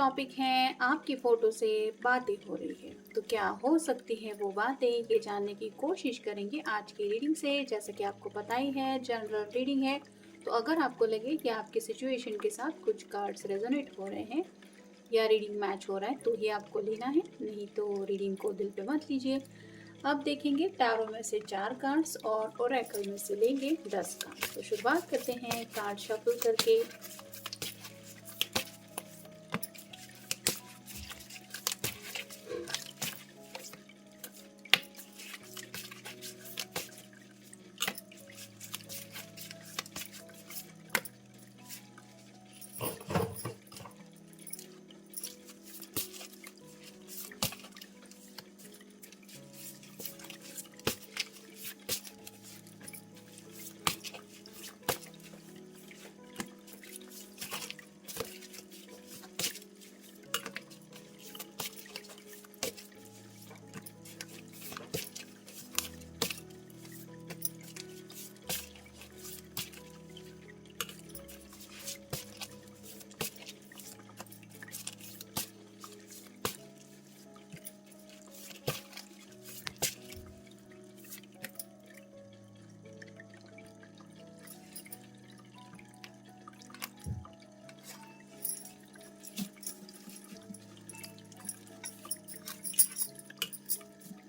Topic है आपकी photo से बातें हो रही है, तो क्या हो सकती है वो बातें, ये जानने की कोशिश करेंगे आज की रीडिंग से। जैसा कि आपको पता ही है जनरल रीडिंग है, तो अगर आपको लगे कि आपकी सिचुएशन के साथ कुछ कार्ड्स रेजोनेट हो रहे हैं या रीडिंग मैच हो रहा है तो ये आपको लेना है, नहीं तो रीडिंग को दिल पे मत लीजिए। अब देखेंगे टैरो में से 4 कार्ड्स और ओरेकल में से लेंगे 10 कार्ड। तो शुरुआत करते हैं कार्ड शफल करके।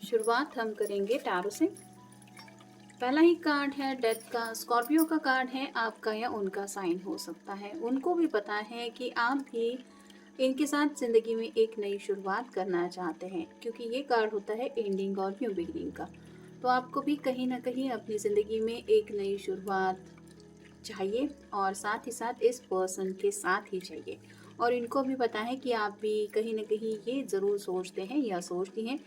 शुरुआत हम करेंगे टैरो से। पहला ही कार्ड है डेथ का। स्कॉर्पियो का कार्ड है, आपका या उनका साइन हो सकता है। उनको भी पता है कि आप भी इनके साथ ज़िंदगी में एक नई शुरुआत करना चाहते हैं, क्योंकि ये कार्ड होता है एंडिंग और न्यू बिगिनिंग का। तो आपको भी कहीं ना कहीं अपनी ज़िंदगी में एक नई शुरुआत चाहिए और साथ ही साथ इस पर्सन के साथ ही चाहिए। और इनको भी पता है कि आप भी कहीं ना कहीं ये ज़रूर सोचते हैं या सोचती हैं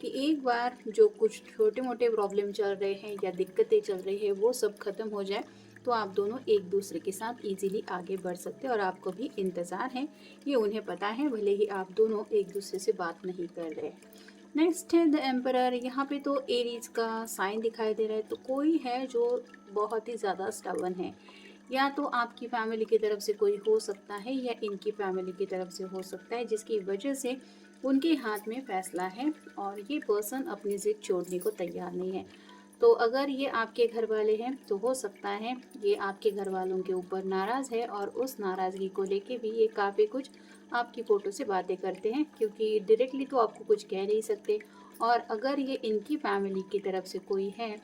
कि एक बार जो कुछ छोटे मोटे प्रॉब्लम चल रहे हैं या दिक्कतें चल रही है वो सब खत्म हो जाए, तो आप दोनों एक दूसरे के साथ इजीली आगे बढ़ सकते हैं। और आपको भी इंतज़ार है, ये उन्हें पता है, भले ही आप दोनों एक दूसरे से बात नहीं कर रहे। नेक्स्ट है द एम्परर। यहाँ पे तो एरीज का साइन दिखाई दे रहा है, तो कोई है जो बहुत ही ज़्यादा स्टबन है। या तो आपकी फैमिली की तरफ से कोई हो सकता है या इनकी फैमिली की तरफ से हो सकता है, जिसकी वजह से उनके हाथ में फैसला है और ये पर्सन अपनी ज़िद छोड़ने को तैयार नहीं है। तो अगर ये आपके घर वाले हैं तो हो सकता है ये आपके घर वालों के ऊपर नाराज़ है और उस नाराज़गी को लेके भी ये काफ़ी कुछ आपकी फ़ोटो से बातें करते हैं, क्योंकि डायरेक्टली तो आपको कुछ कह नहीं सकते। और अगर ये इनकी फैमिली की तरफ से कोई है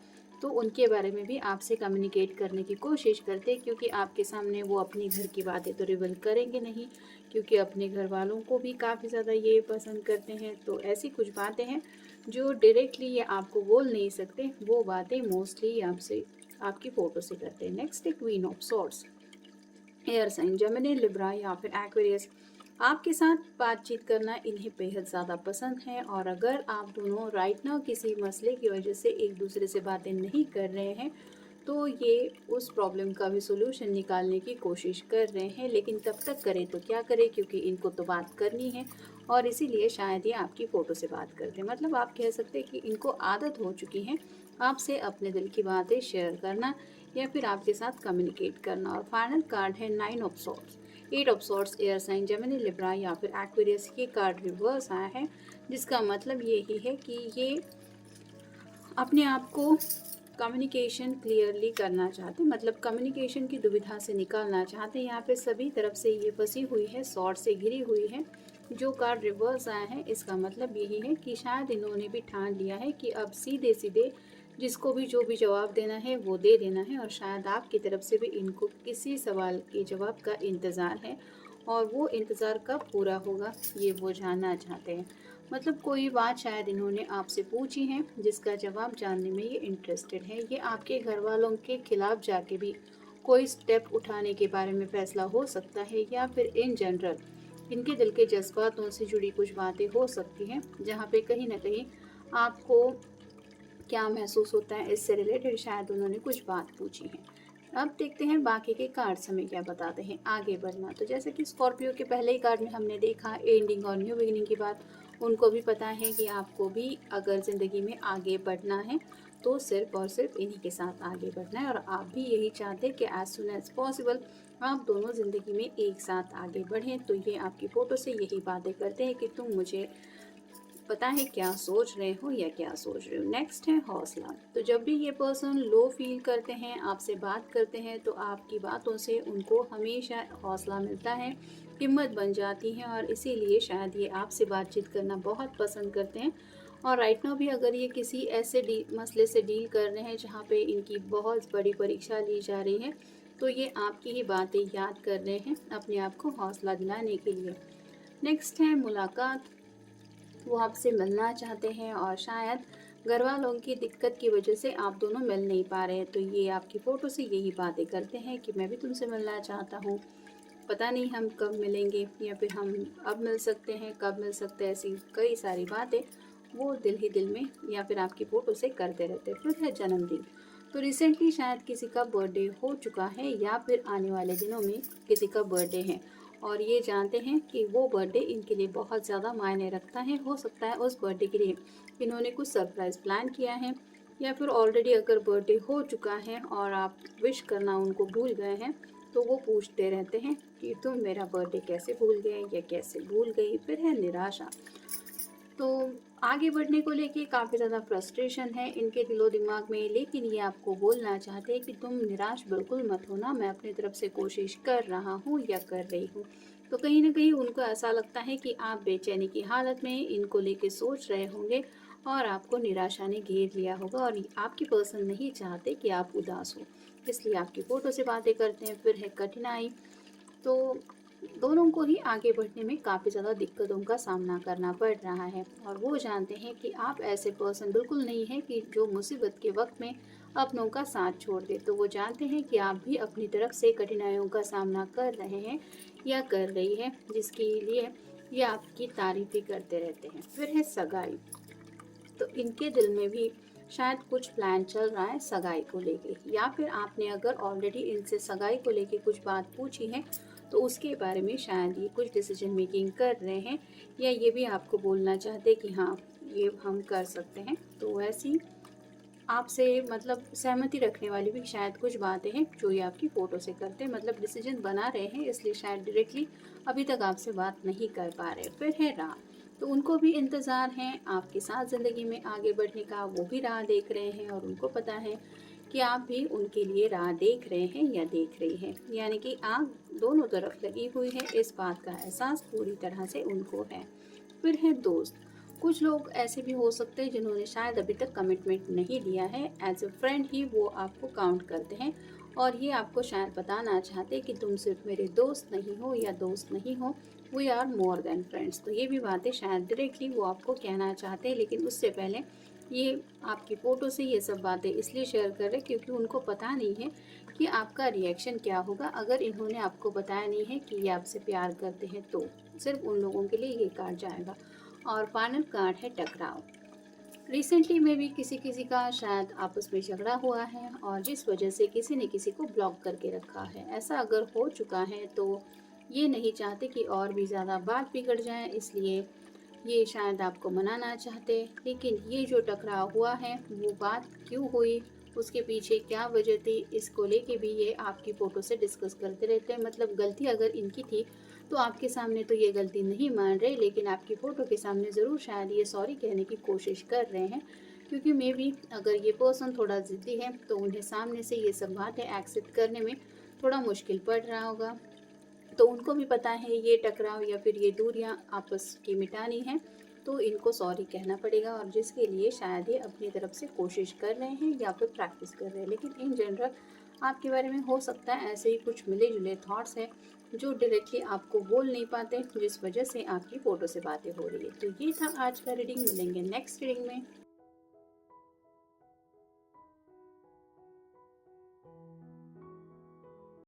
तो उनके बारे में भी आपसे कम्युनिकेट करने की कोशिश करते हैं, क्योंकि आपके सामने वो अपनी घर की बातें तो रिवील करेंगे नहीं, क्योंकि अपने घर वालों को भी काफ़ी ज़्यादा ये पसंद करते हैं। तो ऐसी कुछ बातें हैं जो डायरेक्टली ये आपको बोल नहीं सकते, वो बातें मोस्टली आपसे आपकी फ़ोटो से करते हैं। नेक्स्ट है queen of swords. Air sign Gemini, Libra या फिर एक्वेरियस। आपके साथ बातचीत करना इन्हें बेहद ज़्यादा पसंद है और अगर आप दोनों राइट नाउ किसी मसले की वजह से एक दूसरे से बातें नहीं कर रहे हैं तो ये उस प्रॉब्लम का भी सोल्यूशन निकालने की कोशिश कर रहे हैं। लेकिन तब तक करें तो क्या करें, क्योंकि इनको तो बात करनी है और इसीलिए शायद ये आपकी फ़ोटो से बात करते हैं। मतलब आप कह सकते हैं कि इनको आदत हो चुकी है आपसे अपने दिल की बातें शेयर करना या फिर आपके साथ कम्युनिकेट करना। और फाइनल कार्ड है 9 of swords. 8 of swords air sign Gemini, Libra या फिर एक्वेरियस। ये कार्ड रिवर्स आया है, जिसका मतलब यही है कि ये अपने आप को कम्युनिकेशन क्लियरली करना चाहते हैं, मतलब कम्युनिकेशन की दुविधा से निकालना चाहते हैं। यहाँ पे सभी तरफ से ये फंसी हुई है, सॉर्ड से घिरी हुई है। जो कार्ड रिवर्स आया है इसका मतलब यही है कि शायद इन्होंने भी ठान लिया है कि अब सीधे सीधे जिसको भी जो भी जवाब देना है वो दे देना है। और शायद आपकी तरफ से भी इनको किसी सवाल के जवाब का इंतज़ार है और वो इंतज़ार कब पूरा होगा ये वो जानना चाहते हैं। मतलब कोई बात शायद इन्होंने आपसे पूछी है जिसका जवाब जानने में ये इंटरेस्टेड है। ये आपके घर वालों के खिलाफ जाके भी कोई स्टेप उठाने के बारे में फ़ैसला हो सकता है, या फिर इन जनरल इनके दिल के जज्बातों से जुड़ी कुछ बातें हो सकती हैं, जहाँ पे कहीं ना कहीं आपको क्या महसूस होता है इससे रिलेटेड शायद उन्होंने कुछ बात पूछी है। अब देखते हैं बाकी के कार्ड्स हमें क्या बताते हैं आगे बढ़ना। तो जैसे कि स्कॉर्पियो के पहले ही कार्ड में हमने देखा एंडिंग और न्यू बिगिनिंग की बात। उनको भी पता है कि आपको भी अगर ज़िंदगी में आगे बढ़ना है तो सिर्फ और सिर्फ इन्हीं के साथ आगे बढ़ना है और आप भी यही चाहते हैं कि एज सुन एज पॉसिबल आप दोनों ज़िंदगी में एक साथ आगे बढ़ें। तो ये आपकी फ़ोटो से यही बातें करते हैं कि तुम मुझे पता है क्या सोच रहे हो या क्या सोच रहे हो। नेक्स्ट है हौसला। तो जब भी ये पर्सन लो फील करते हैं, आपसे बात करते हैं, तो आपकी बातों से उनको हमेशा हौसला मिलता है, हिम्मत बन जाती है और इसीलिए शायद ये आपसे बातचीत करना बहुत पसंद करते हैं। और राइट नाउ भी अगर ये किसी ऐसे मसले से डील कर रहे हैं जहाँ पे इनकी बहुत बड़ी परीक्षा ली जा रही है, तो ये आपकी ही बातें याद कर रहे हैं अपने आप को हौसला दिलाने के लिए। नेक्स्ट है मुलाकात। वो आपसे मिलना चाहते हैं और शायद घर वालों की दिक्कत की वजह से आप दोनों मिल नहीं पा रहे हैं। तो ये आपकी फ़ोटो से यही बातें करते हैं कि मैं भी तुमसे मिलना चाहता हूँ, पता नहीं हम कब मिलेंगे या फिर हम अब मिल सकते हैं, कब मिल सकते हैं। ऐसी कई सारी बातें वो दिल ही दिल में या फिर आपकी फ़ोटो से करते रहते हैं। फिर है जन्मदिन। तो रिसेंटली शायद किसी का बर्थडे हो चुका है या फिर आने वाले दिनों में किसी का बर्थडे है और ये जानते हैं कि वो बर्थडे इनके लिए बहुत ज़्यादा मायने रखता है। हो सकता है उस बर्थडे के लिए इन्होंने कुछ सरप्राइज़ प्लान किया है या फिर ऑलरेडी अगर बर्थडे हो चुका है और आप विश करना उनको भूल गए हैं, तो वो पूछते रहते हैं कि तुम मेरा बर्थडे कैसे भूल गए या कैसे भूल गई। फिर है निराशा। तो आगे बढ़ने को लेके काफ़ी ज़्यादा फ्रस्ट्रेशन है इनके दिलो दिमाग में, लेकिन ये आपको बोलना चाहते हैं कि तुम निराश बिल्कुल मत होना, मैं अपनी तरफ से कोशिश कर रहा हूँ या कर रही हूँ। तो कहीं न कहीं उनको ऐसा लगता है कि आप बेचैनी की हालत में इनको लेके सोच रहे होंगे और आपको निराशा ने घेर लिया होगा और आपकी पर्सन नहीं चाहते कि आप उदास हो, इसलिए आपकी फ़ोटो से बातें करते हैं। फिर है कठिनाई। तो दोनों को ही आगे बढ़ने में काफ़ी ज़्यादा दिक्कतों का सामना करना पड़ रहा है और वो जानते हैं कि आप ऐसे पर्सन बिल्कुल नहीं हैं कि जो मुसीबत के वक्त में अपनों का साथ छोड़ दे। तो वो जानते हैं कि आप भी अपनी तरफ से कठिनाइयों का सामना कर रहे हैं या कर रही है, जिसके लिए ये आपकी तारीफ भी करते रहते हैं। फिर है सगाई। तो इनके दिल में भी शायद कुछ प्लान चल रहा है सगाई को लेके, या फिर आपने अगर ऑलरेडी इनसे सगाई को लेके कुछ बात पूछी है तो उसके बारे में शायद ये कुछ डिसीजन मेकिंग कर रहे हैं या ये भी आपको बोलना चाहते हैं कि हाँ ये हम कर सकते हैं। तो ऐसी आपसे मतलब सहमति रखने वाली भी शायद कुछ बातें हैं जो ये आपकी फ़ोटो से करते हैं, मतलब डिसीजन बना रहे हैं, इसलिए शायद डायरेक्टली अभी तक आपसे बात नहीं कर पा रहे। फिर है राह। तो उनको भी इंतज़ार है आपके साथ ज़िंदगी में आगे बढ़ने का, वो भी राह देख रहे हैं और उनको पता है कि आप भी उनके लिए राह देख रहे हैं या देख रही हैं, यानी कि आग दोनों तरफ लगी हुई है, इस बात का एहसास पूरी तरह से उनको है। फिर है दोस्त। कुछ लोग ऐसे भी हो सकते हैं जिन्होंने शायद अभी तक कमिटमेंट नहीं लिया है, एज अ फ्रेंड ही वो आपको काउंट करते हैं और ये आपको शायद बताना चाहते हैं कि तुम सिर्फ मेरे दोस्त नहीं हो या दोस्त नहीं हो, we are more than friends. तो ये भी बातें शायद डायरेक्टली वो आपको कहना चाहते हैं, लेकिन उससे पहले ये आपकी फ़ोटो से ये सब बातें इसलिए शेयर कर रहे हैं क्योंकि उनको पता नहीं है कि आपका रिएक्शन क्या होगा अगर इन्होंने आपको बताया नहीं है कि ये आपसे प्यार करते हैं। तो सिर्फ उन लोगों के लिए ये कार्ड जाएगा। और फाइनल कार्ड है टकराव। रिसेंटली में भी किसी किसी का शायद आपस में झगड़ा हुआ है और जिस वजह से किसी ने किसी को ब्लॉक करके रखा है। ऐसा अगर हो चुका है तो ये नहीं चाहते कि और भी ज़्यादा बात बिगड़ जाए, इसलिए ये शायद आपको मनाना चाहते। लेकिन ये जो टकराव हुआ है वो बात क्यों हुई, उसके पीछे क्या वजह थी, इसको लेके भी ये आपकी फ़ोटो से डिस्कस करते रहते हैं। मतलब गलती अगर इनकी थी तो आपके सामने तो ये गलती नहीं मान रहे, लेकिन आपकी फ़ोटो के सामने ज़रूर शायद ये सॉरी कहने की कोशिश कर रहे हैं, क्योंकि मे बी अगर ये पर्सन थोड़ा ज़िद्दी है तो उन्हें सामने से ये सब बातें एक्सेप्ट करने में थोड़ा मुश्किल पड़ रहा होगा। तो उनको भी पता है ये टकराव या फिर ये दूरियां आपस की मिटानी है, तो इनको सॉरी कहना पड़ेगा और जिसके लिए शायद ये अपनी तरफ से कोशिश कर रहे हैं या फिर प्रैक्टिस कर रहे हैं। लेकिन इन जनरल आपके बारे में हो सकता है ऐसे ही कुछ मिले जुले थॉट्स हैं जो डायरेक्टली आपको बोल नहीं पाते, जिस वजह से आपकी फ़ोटो से बातें हो रही है। तो ये था आज का रीडिंग, मिलेंगे नेक्स्ट रीडिंग में।